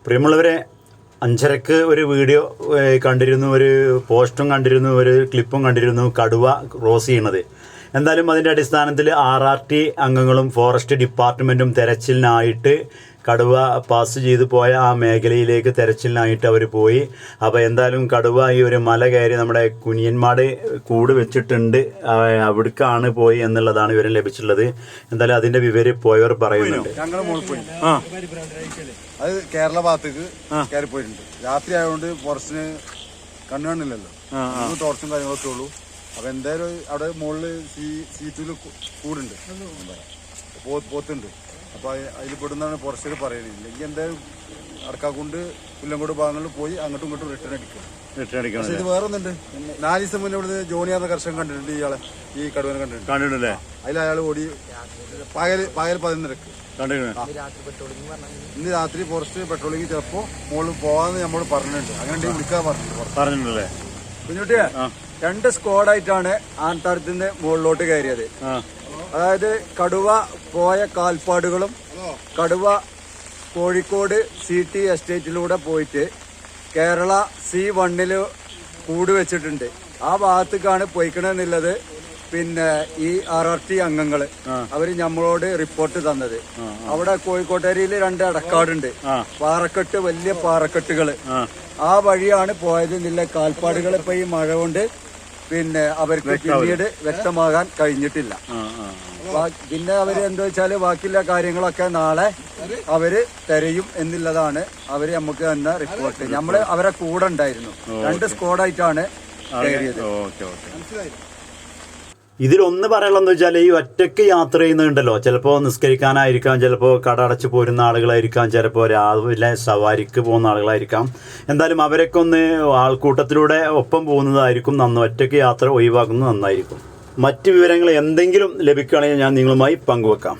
പ്രിയമുള്ളവരെ, 5:30 ഒരു വീഡിയോ കണ്ടിരുന്നു, ഒരു പോസ്റ്റും കണ്ടിരുന്നു, ഒരു ക്ലിപ്പും കണ്ടിരുന്നു, കടുവ ക്രോസ് ചെയ്യണത്. എന്തായാലും അതിൻ്റെ അടിസ്ഥാനത്തിൽ RRT അംഗങ്ങളും ഫോറസ്റ്റ് ഡിപ്പാർട്ട്മെൻറ്റും തെരച്ചിലിനായിട്ട് കടുവ പാസ് ചെയ്ത് പോയ ആ മേഖലയിലേക്ക് തെരച്ചിലിനായിട്ട് അവർ പോയി. അപ്പോൾ എന്തായാലും കടുവ ഈ ഒരു മല കയറി നമ്മുടെ കുനിയന്മാട് കൂട് വെച്ചിട്ടുണ്ട്, അവിടേക്കാണ് പോയി എന്നുള്ളതാണ് വിവരം ലഭിച്ചിട്ടുള്ളത്. എന്തായാലും അതിൻ്റെ വിവരം പോയവർ പറയുന്നുണ്ട്. അത് കേരള ഭാഗത്തേക്ക് കയറി പോയിട്ടുണ്ട്. രാത്രി ആയതുകൊണ്ട് ഫോറസ്റ്റിന് കണ്ണു കാണില്ലല്ലോ, ടോർച്ചും കാര്യങ്ങളൊക്കെ ഉള്ളൂ. അപ്പൊ എന്തായാലും അവിടെ മുകളില് സീറ്റില് കൂടുണ്ട്, പോത്തുണ്ട്. അപ്പൊ അതിൽ പെടുന്നാണ് ഫോറസ്റ്റിൽ പറയുന്നത്. ഇല്ലെങ്കിൽ എന്തായാലും അടക്കാക്കൊണ്ട് പുല്ലങ്കോട് ഭാഗങ്ങളിൽ പോയി അങ്ങോട്ടും ഇങ്ങോട്ടും റിട്ടേൺ അടിക്കും. പക്ഷെ ഇത് വേറെ ഒന്നുണ്ട്. 4 ദിവസം മുന്നേ ഇവിടുന്ന് ജോണിയാർന്ന കർഷകൻ കണ്ടിട്ടുണ്ട്, ഇയാളെ ഈ കടുവനെ കണ്ടിട്ടുണ്ട്. അതിൽ അയാൾ ഓടി പകൽ 11:30 ഇന്ന് രാത്രി ഫോറസ്റ്റ് പെട്രോളിങ് ചിലപ്പോ മുകളിൽ പോവാന്ന് നമ്മോട് പറഞ്ഞിട്ടുണ്ട്. അങ്ങനെ വിളിക്കാൻ പറഞ്ഞിട്ടുണ്ടല്ലേ. കുഞ്ഞുട്ടിയെ 2 സ്ക്വാഡായിട്ടാണ് ആനത്താരത്തിന്റെ മുകളിലോട്ട് കയറിയത്. അതായത് കടുവ പോയ കാൽപ്പാടുകളും കടുവ കോഴിക്കോട് CT എസ്റ്റേറ്റിലൂടെ പോയിട്ട് കേരള C1 കൂട് വെച്ചിട്ടുണ്ട്. ആ ഭാഗത്തേക്കാണ് പോയിക്കണെന്നുള്ളത് പിന്നെ ഈ RRT അംഗങ്ങള് അവര് നമ്മളോട് റിപ്പോർട്ട് തന്നത്. അവിടെ കോഴിക്കോട്ടേരിയിൽ 2 അടക്കാടുണ്ട്, പാറക്കെട്ട്, വലിയ പാറക്കെട്ടുകള്. ആ വഴിയാണ് പോയത് എന്നുള്ള കാൽപ്പാടുകൾ ഇപ്പൊ ഈ മഴ കൊണ്ട് പിന്നെ അവർക്ക് പിന്നീട് വ്യക്തമാകാൻ കഴിഞ്ഞിട്ടില്ല. പിന്നെ അവര് എന്താ വെച്ചാല് ബാക്കിയുള്ള കാര്യങ്ങളൊക്കെ നാളെ അവര് തെരയും എന്നുള്ളതാണ് അവര് നമുക്ക് തന്ന റിപ്പോർട്ട്. നമ്മള് അവരെ കൂടെ ഉണ്ടായിരുന്നു. 2 സ്ക്വാഡായിട്ടാണ് കയറിയത്. ഇതിലൊന്ന് പറയാനുള്ളതെന്ന് വെച്ചാൽ ഈ ഒറ്റയ്ക്ക് യാത്ര ചെയ്യുന്നുണ്ടല്ലോ, ചിലപ്പോൾ നിസ്കരിക്കാനായിരിക്കാം, ചിലപ്പോൾ കട അടച്ച് പോരുന്ന ആളുകളായിരിക്കാം, ചിലപ്പോൾ രാവിലെ സവാരിക്ക് പോകുന്ന ആളുകളായിരിക്കാം. എന്തായാലും അവരൊക്കെ ഒന്ന് ആൾക്കൂട്ടത്തിലൂടെ ഒപ്പം പോകുന്നതായിരിക്കും നന്ന്. ഒറ്റയ്ക്ക് യാത്ര ഒഴിവാക്കുന്നത് നന്നായിരിക്കും. മറ്റ് വിവരങ്ങൾ എന്തെങ്കിലും ലഭിക്കുകയാണെങ്കിൽ ഞാൻ നിങ്ങളുമായി പങ്കുവെക്കാം.